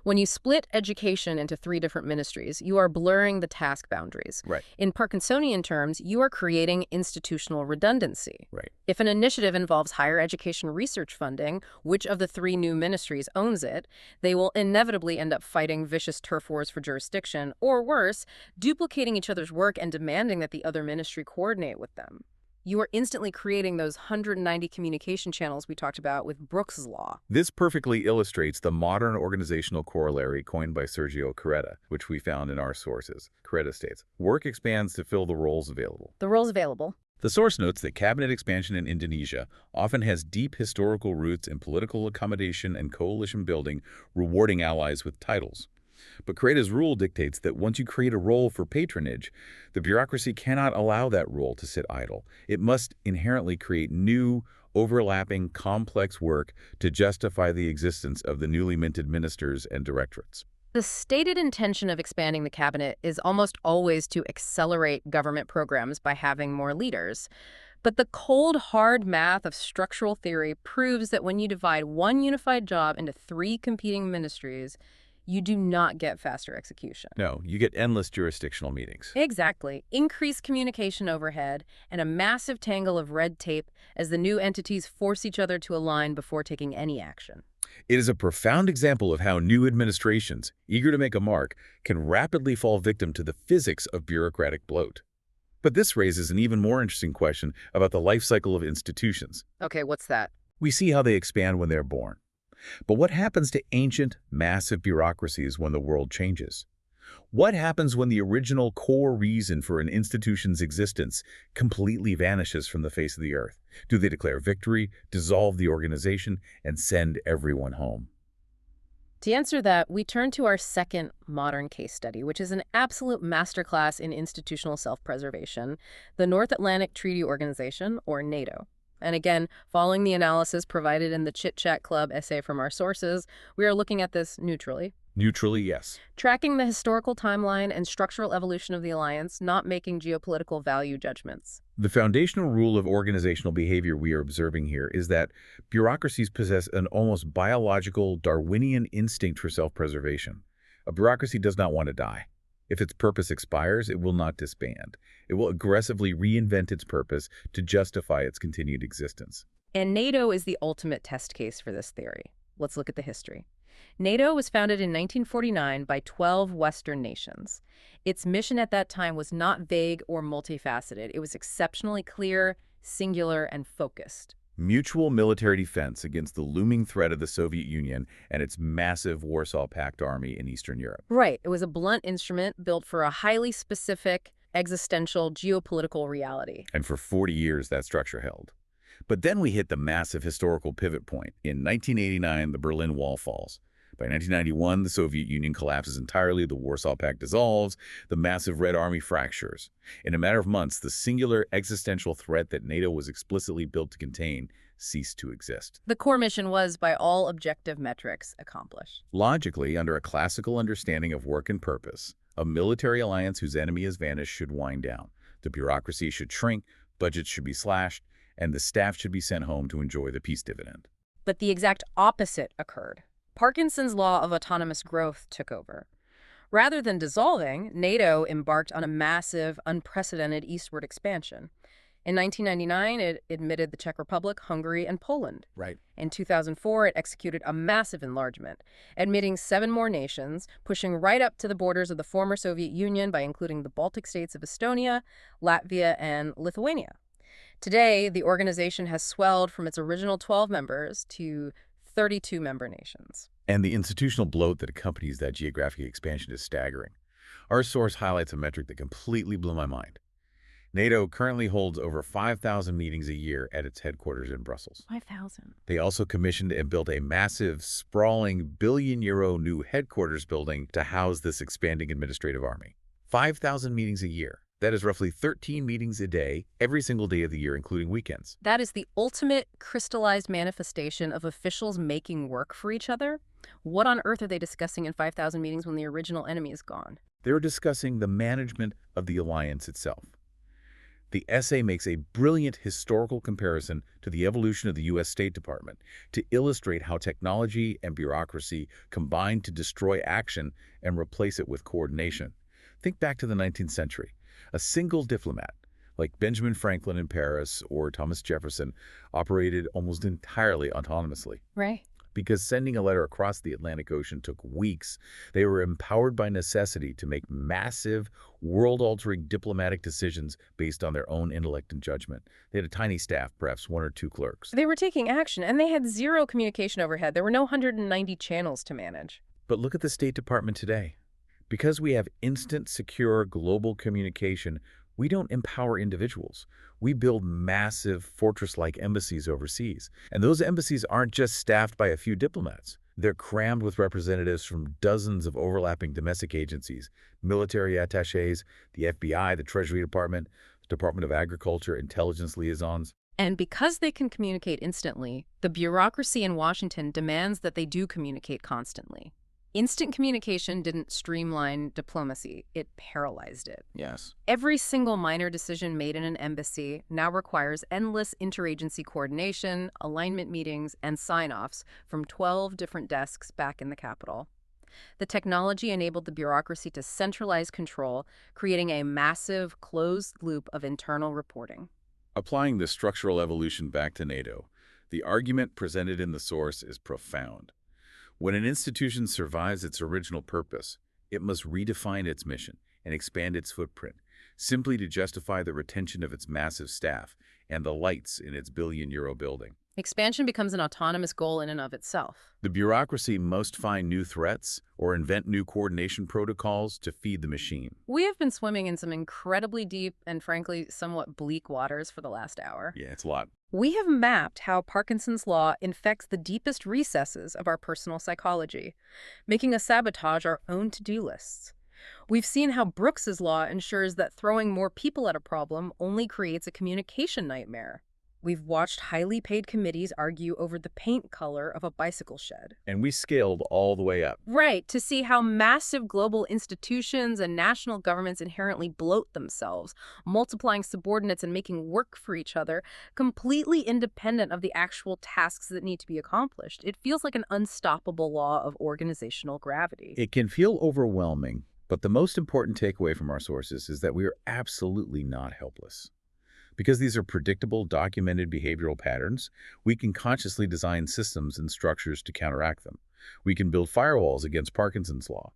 When you split education into 3 different ministries, you are blurring the task boundaries. Right. In Parkinsonian terms, you are creating institutional redundancy. Right. If an initiative involves higher education research funding, which of the 3 new ministries owns it, they will inevitably end up fighting vicious turf wars for jurisdiction, or worse, duplicating each other's work and demanding that the other ministry coordinate with them. You are instantly creating those 190 communication channels we talked about with Brooks' Law. This perfectly illustrates the modern organizational corollary coined by Sergio Carretta, which we found in our sources. Carretta states, "Work expands to fill the roles available." The roles available. The source notes that cabinet expansion in Indonesia often has deep historical roots in political accommodation and coalition building, rewarding allies with titles. But Carretta's rule dictates that once you create a role for patronage, the bureaucracy cannot allow that role to sit idle. It must inherently create new, overlapping, complex work to justify the existence of the newly minted ministers and directorates. The stated intention of expanding the cabinet is almost always to accelerate government programs by having more leaders. But the cold, hard math of structural theory proves that when you divide one unified job into 3 competing ministries, you do not get faster execution. No, you get endless jurisdictional meetings. Exactly. Increased communication overhead and a massive tangle of red tape as the new entities force each other to align before taking any action. It is a profound example of how new administrations, eager to make a mark, can rapidly fall victim to the physics of bureaucratic bloat. But this raises an even more interesting question about the life cycle of institutions. Okay, what's that? We see how they expand when they're born. But what happens to ancient, massive bureaucracies when the world changes? What happens when the original core reason for an institution's existence completely vanishes from the face of the earth? Do they declare victory, dissolve the organization, and send everyone home? To answer that, we turn to our second modern case study, which is an absolute masterclass in institutional self-preservation, the North Atlantic Treaty Organization, or NATO. And again, following the analysis provided in the Chit Chat Club essay from our sources, we are looking at this neutrally. Neutrally, yes. Tracking the historical timeline and structural evolution of the alliance, not making geopolitical value judgments. The foundational rule of organizational behavior we are observing here is that bureaucracies possess an almost biological Darwinian instinct for self-preservation. A bureaucracy does not want to die. If its purpose expires, it will not disband. It will aggressively reinvent its purpose to justify its continued existence. And NATO is the ultimate test case for this theory. Let's look at the history. NATO was founded in 1949 by 12 Western nations. Its mission at that time was not vague or multifaceted. It was exceptionally clear, singular, and focused. Mutual military defense against the looming threat of the Soviet Union and its massive Warsaw Pact army in Eastern Europe. Right. It was a blunt instrument built for a highly specific, existential, geopolitical reality. And for 40 years, that structure held. But then we hit the massive historical pivot point. In 1989, the Berlin Wall falls. By 1991, the Soviet Union collapses entirely, the Warsaw Pact dissolves, the massive Red Army fractures. In a matter of months, the singular existential threat that NATO was explicitly built to contain ceased to exist. The core mission was, by all objective metrics, accomplished. Logically, under a classical understanding of work and purpose, a military alliance whose enemy has vanished should wind down. The bureaucracy should shrink, budgets should be slashed, and the staff should be sent home to enjoy the peace dividend. But the exact opposite occurred. Parkinson's law of autonomous growth took over. Rather than dissolving, NATO embarked on a massive, unprecedented eastward expansion. In 1999, it admitted the Czech Republic, Hungary, and Poland. Right. In 2004, it executed a massive enlargement, admitting 7 more nations, pushing right up to the borders of the former Soviet Union by including the Baltic states of Estonia, Latvia, and Lithuania. Today, the organization has swelled from its original 12 members to 32 member nations. And the institutional bloat that accompanies that geographic expansion is staggering. Our source highlights a metric that completely blew my mind. NATO currently holds over 5,000 meetings a year at its headquarters in Brussels. 5,000. They also commissioned and built a massive, sprawling billion-euro new headquarters building to house this expanding administrative army. 5,000 meetings a year. That is roughly 13 meetings a day, every single day of the year, including weekends. That is the ultimate crystallized manifestation of officials making work for each other. What on earth are they discussing in 5,000 meetings when the original enemy is gone? They're discussing the management of the alliance itself. The essay makes a brilliant historical comparison to the evolution of the U.S. State Department to illustrate how technology and bureaucracy combine to destroy action and replace it with coordination. Think back to the 19th century. A single diplomat, like Benjamin Franklin in Paris or Thomas Jefferson, operated almost entirely autonomously. Right. Because sending a letter across the Atlantic Ocean took weeks, they were empowered by necessity to make massive, world-altering diplomatic decisions based on their own intellect and judgment. They had a tiny staff, perhaps 1 or 2 clerks. They were taking action, and they had zero communication overhead. There were no 190 channels to manage. But look at the State Department today. Because we have instant, secure, global communication, we don't empower individuals. We build massive, fortress-like embassies overseas. And those embassies aren't just staffed by a few diplomats. They're crammed with representatives from dozens of overlapping domestic agencies, military attachés, the FBI, the Treasury Department, the Department of Agriculture, intelligence liaisons. And because they can communicate instantly, the bureaucracy in Washington demands that they do communicate constantly. Instant communication didn't streamline diplomacy, it paralyzed it. Yes. Every single minor decision made in an embassy now requires endless interagency coordination, alignment meetings, and sign-offs from 12 different desks back in the Capitol. The technology enabled the bureaucracy to centralize control, creating a massive, closed loop of internal reporting. Applying this structural evolution back to NATO, the argument presented in the source is profound. When an institution survives its original purpose, it must redefine its mission and expand its footprint, simply to justify the retention of its massive staff and the lights in its billion-euro building. Expansion becomes an autonomous goal in and of itself. The bureaucracy must find new threats or invent new coordination protocols to feed the machine. We have been swimming in some incredibly deep and, frankly, somewhat bleak waters for the last hour. Yeah, it's a lot. We have mapped how Parkinson's law infects the deepest recesses of our personal psychology, making us sabotage our own to-do lists. We've seen how Brooks's law ensures that throwing more people at a problem only creates a communication nightmare. We've watched highly paid committees argue over the paint color of a bicycle shed. And we scaled all the way up. Right, to see how massive global institutions and national governments inherently bloat themselves, multiplying subordinates and making work for each other, completely independent of the actual tasks that need to be accomplished. It feels like an unstoppable law of organizational gravity. It can feel overwhelming, but the most important takeaway from our sources is that we are absolutely not helpless. Because these are predictable, documented behavioral patterns, we can consciously design systems and structures to counteract them. We can build firewalls against Parkinson's law.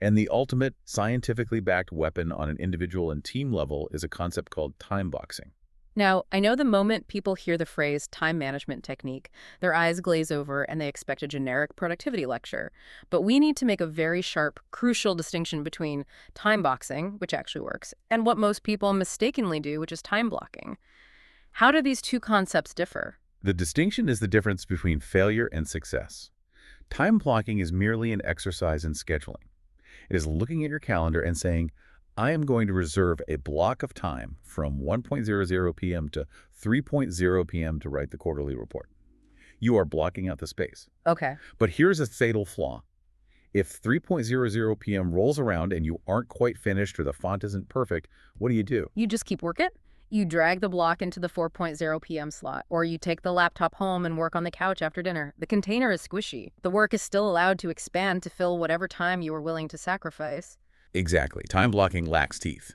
And the ultimate, scientifically backed weapon on an individual and team level is a concept called time boxing. Now, I know the moment people hear the phrase time management technique, their eyes glaze over and they expect a generic productivity lecture. But we need to make a very sharp, crucial distinction between time boxing, which actually works, and what most people mistakenly do, which is time blocking. How do these two concepts differ? The distinction is the difference between failure and success. Time blocking is merely an exercise in scheduling. It is looking at your calendar and saying, I am going to reserve a block of time from 1:00 p.m. to 3:00 p.m. to write the quarterly report. You are blocking out the space. Okay. But here's a fatal flaw. If 3:00 p.m. rolls around and you aren't quite finished or the font isn't perfect, what do? You just keep working? You drag the block into the 4:00 p.m. slot, or you take the laptop home and work on the couch after dinner. The container is squishy. The work is still allowed to expand to fill whatever time you are willing to sacrifice. Exactly. Time blocking lacks teeth.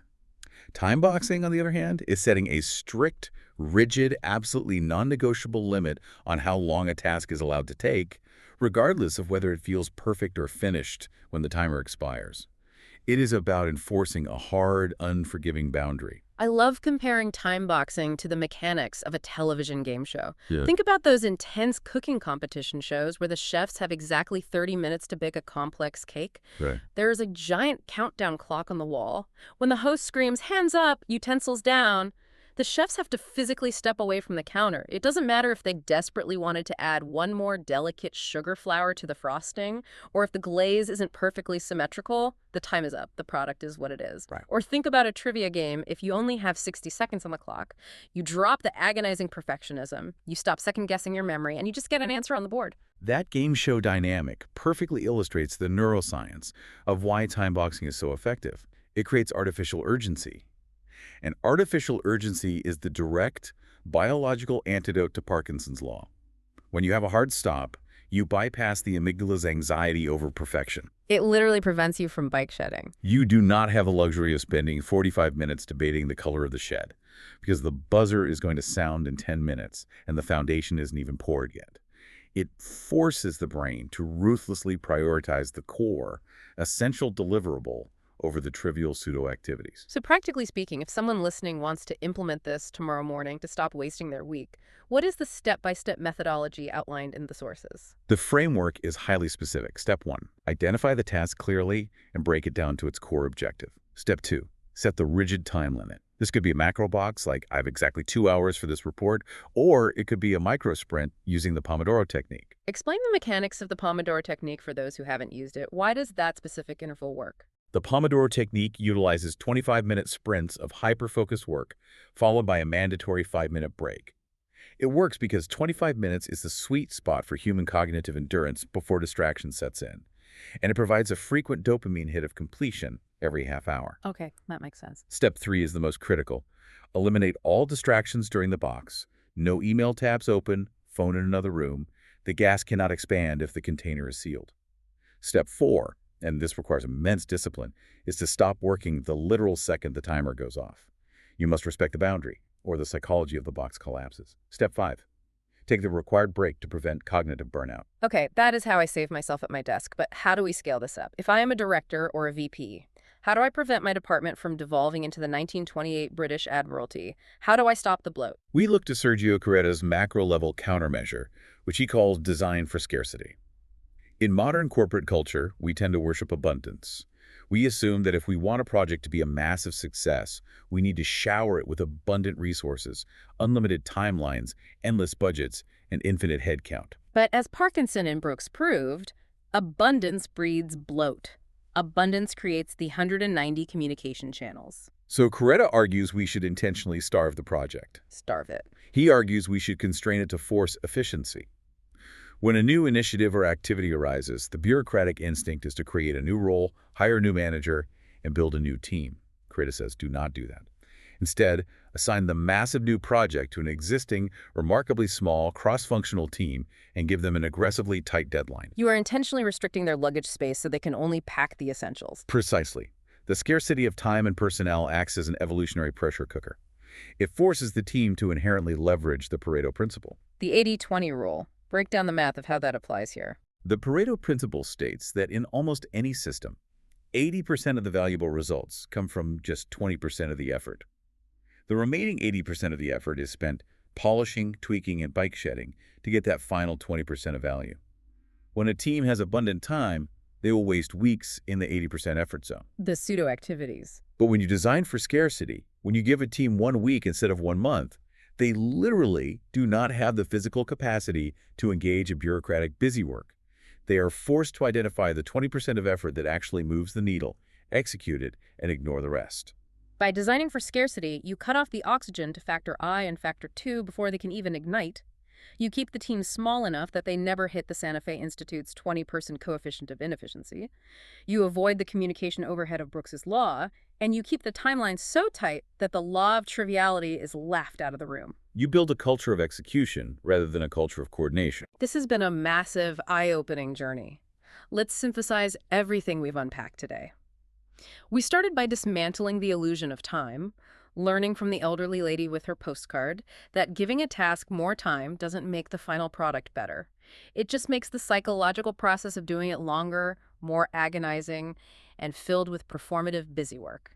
Time boxing, on the other hand, is setting a strict, rigid, absolutely non-negotiable limit on how long a task is allowed to take, regardless of whether it feels perfect or finished when the timer expires. It is about enforcing a hard, unforgiving boundary. I love comparing time boxing to the mechanics of a television game show. Yeah. Think about those intense cooking competition shows where the chefs have exactly 30 minutes to bake a complex cake. Right. There's a giant countdown clock on the wall. When the host screams, "Hands up, utensils down," the chefs have to physically step away from the counter. It doesn't matter if they desperately wanted to add one more delicate sugar flour to the frosting, or if the glaze isn't perfectly symmetrical, the time is up. The product is what it is. Right. Or think about a trivia game. If you only have 60 seconds on the clock, you drop the agonizing perfectionism, you stop second-guessing your memory, and you just get an answer on the board. That game show dynamic perfectly illustrates the neuroscience of why time boxing is so effective. It creates artificial urgency. And artificial urgency is the direct, biological antidote to Parkinson's law. When you have a hard stop, you bypass the amygdala's anxiety over perfection. It literally prevents you from bike shedding. You do not have the luxury of spending 45 minutes debating the color of the shed, because the buzzer is going to sound in 10 minutes, and the foundation isn't even poured yet. It forces the brain to ruthlessly prioritize the core, essential deliverable over the trivial pseudo-activities. So practically speaking, if someone listening wants to implement this tomorrow morning to stop wasting their week, what is the step-by-step methodology outlined in the sources? The framework is highly specific. Step 1, identify the task clearly and break it down to its core objective. Step 2, set the rigid time limit. This could be a macro box, like I have exactly 2 hours for this report, or it could be a micro sprint using the Pomodoro technique. Explain the mechanics of the Pomodoro technique for those who haven't used it. Why does that specific interval work? The Pomodoro technique utilizes 25-minute sprints of hyper-focused work, followed by a mandatory 5-minute break. It works because 25 minutes is the sweet spot for human cognitive endurance before distraction sets in, and it provides a frequent dopamine hit of completion every half hour. Okay, that makes sense. Step 3 is the most critical. Eliminate all distractions during the box. No email tabs open, phone in another room. The gas cannot expand if the container is sealed. Step 4, and this requires immense discipline, is to stop working the literal second the timer goes off. You must respect the boundary, or the psychology of the box collapses. Step 5, take the required break to prevent cognitive burnout. Okay, that is how I save myself at my desk, but how do we scale this up? If I am a director or a VP, how do I prevent my department from devolving into the 1928 British Admiralty? How do I stop the bloat? We look to Sergio Carretta's macro-level countermeasure, which he calls design for scarcity. In modern corporate culture, we tend to worship abundance. We assume that if we want a project to be a massive success, we need to shower it with abundant resources, unlimited timelines, endless budgets, and infinite headcount. But as Parkinson and Brooks proved, abundance breeds bloat. Abundance creates the 190 communication channels. So Coretta argues we should intentionally starve the project. Starve it. He argues we should constrain it to force efficiency. When a new initiative or activity arises, the bureaucratic instinct is to create a new role, hire a new manager, and build a new team. Coretta says do not do that. Instead, assign the massive new project to an existing, remarkably small, cross-functional team and give them an aggressively tight deadline. You are intentionally restricting their luggage space so they can only pack the essentials. Precisely. The scarcity of time and personnel acts as an evolutionary pressure cooker. It forces the team to inherently leverage the Pareto principle. The 80-20 rule. Break down the math of how that applies here. The Pareto principle states that in almost any system, 80% of the valuable results come from just 20% of the effort. The remaining 80% of the effort is spent polishing, tweaking, and bike shedding to get that final 20% of value. When a team has abundant time, they will waste weeks in the 80% effort zone. The pseudo-activities. But when you design for scarcity, when you give a team 1 week instead of 1 month, they literally do not have the physical capacity to engage in bureaucratic busy work. They are forced to identify the 20% of effort that actually moves the needle, execute it, and ignore the rest. By designing for scarcity, you cut off the oxygen to factor I and factor 2 before they can even ignite. You keep the team small enough that they never hit the Santa Fe Institute's 20-person coefficient of inefficiency. You avoid the communication overhead of Brooks's law, and you keep the timeline so tight that the law of triviality is laughed out of the room. You build a culture of execution rather than a culture of coordination. This has been a massive, eye-opening journey. Let's synthesize everything we've unpacked today. We started by dismantling the illusion of time, learning from the elderly lady with her postcard that giving a task more time doesn't make the final product better. It just makes the psychological process of doing it longer, more agonizing, and filled with performative busywork.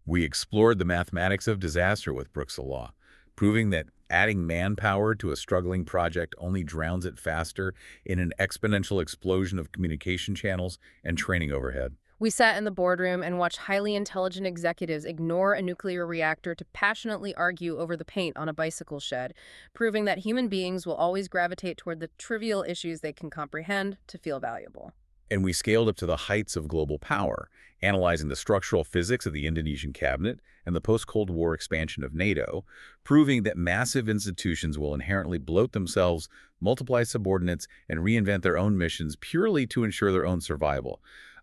We explored the mathematics of disaster with Brooks' law, proving that adding manpower to a struggling project only drowns it faster in an exponential explosion of communication channels and training overhead. We sat in the boardroom and watched highly intelligent executives ignore a nuclear reactor to passionately argue over the paint on a bicycle shed, proving that human beings will always gravitate toward the trivial issues they can comprehend to feel valuable. And we scaled up to the heights of global power, analyzing the structural physics of the Indonesian cabinet and the post-Cold War expansion of NATO, proving that massive institutions will inherently bloat themselves, multiply subordinates, and reinvent their own missions purely to ensure their own survival,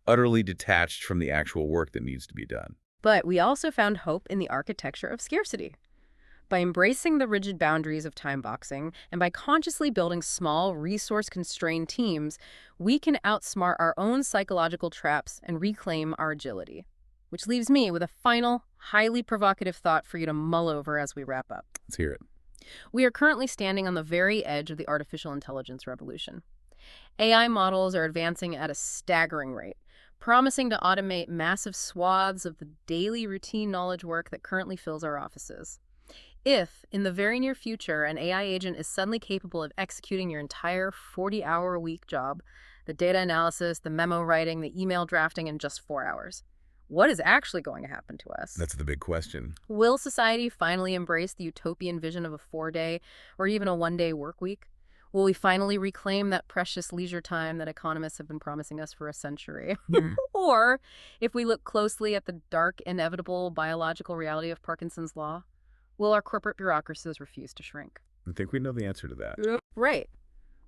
utterly detached from the actual work that needs to be done. But we also found hope in the architecture of scarcity. By embracing the rigid boundaries of time boxing and by consciously building small, resource-constrained teams, we can outsmart our own psychological traps and reclaim our agility. Which leaves me with a final, highly provocative thought for you to mull over as we wrap up. Let's hear it. We are currently standing on the very edge of the artificial intelligence revolution. AI models are advancing at a staggering rate, promising to automate massive swaths of the daily routine knowledge work that currently fills our offices. If, in the very near future, an AI agent is suddenly capable of executing your entire 40-hour-a-week job, the data analysis, the memo writing, the email drafting in just 4 hours, what is actually going to happen to us? That's the big question. Will society finally embrace the utopian vision of a 4-day or even a 1-day work week? Will we finally reclaim that precious leisure time that economists have been promising us for a century? Or, if we look closely at the dark, inevitable biological reality of Parkinson's law, will our corporate bureaucracies refuse to shrink? I think we know the answer to that. Right.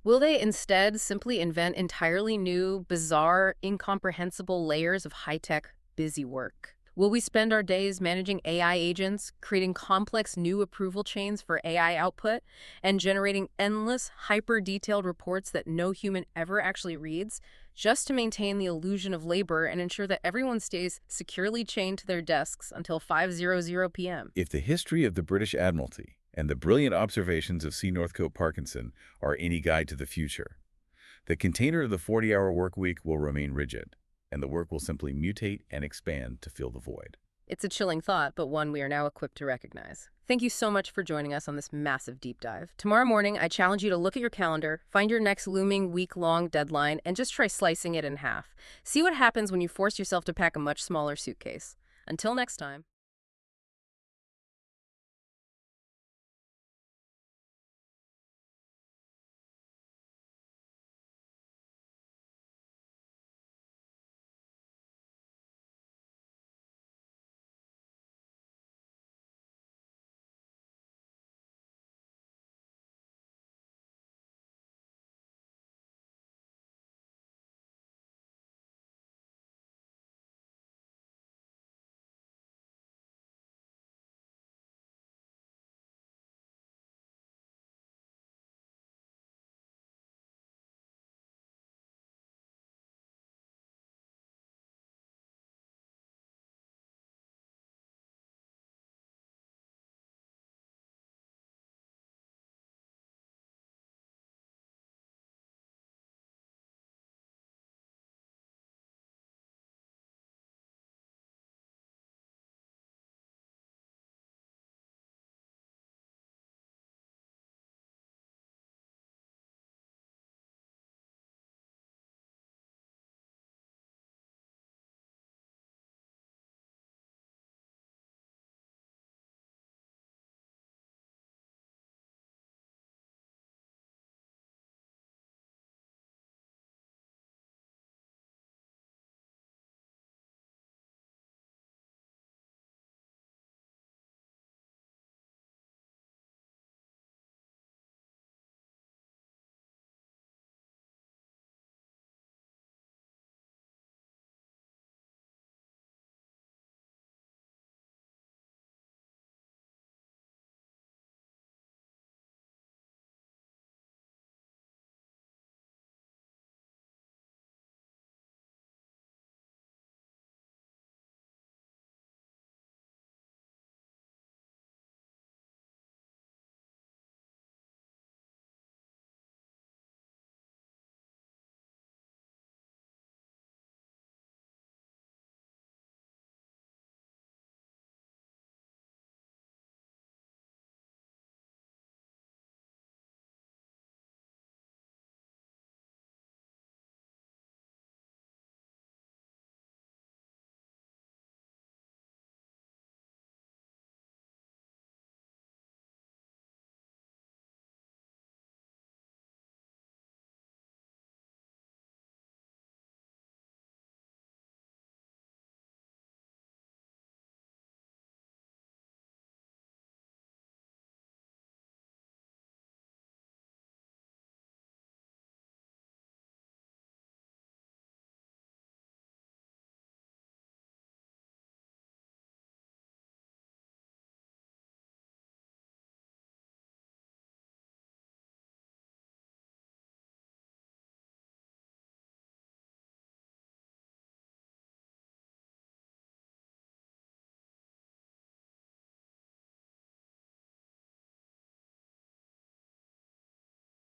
Will they instead simply invent entirely new, bizarre, incomprehensible layers of high-tech, busy work? Will we spend our days managing AI agents, creating complex new approval chains for AI output, and generating endless, hyper-detailed reports that no human ever actually reads, just to maintain the illusion of labor and ensure that everyone stays securely chained to their desks until 5:00 p.m.? If the history of the British Admiralty and the brilliant observations of C. Northcote Parkinson are any guide to the future, the container of the 40-hour work week will remain rigid, and the work will simply mutate and expand to fill the void. It's a chilling thought, but one we are now equipped to recognize. Thank you so much for joining us on this massive deep dive. Tomorrow morning, I challenge you to look at your calendar, find your next looming week-long deadline, and just try slicing it in half. See what happens when you force yourself to pack a much smaller suitcase. Until next time.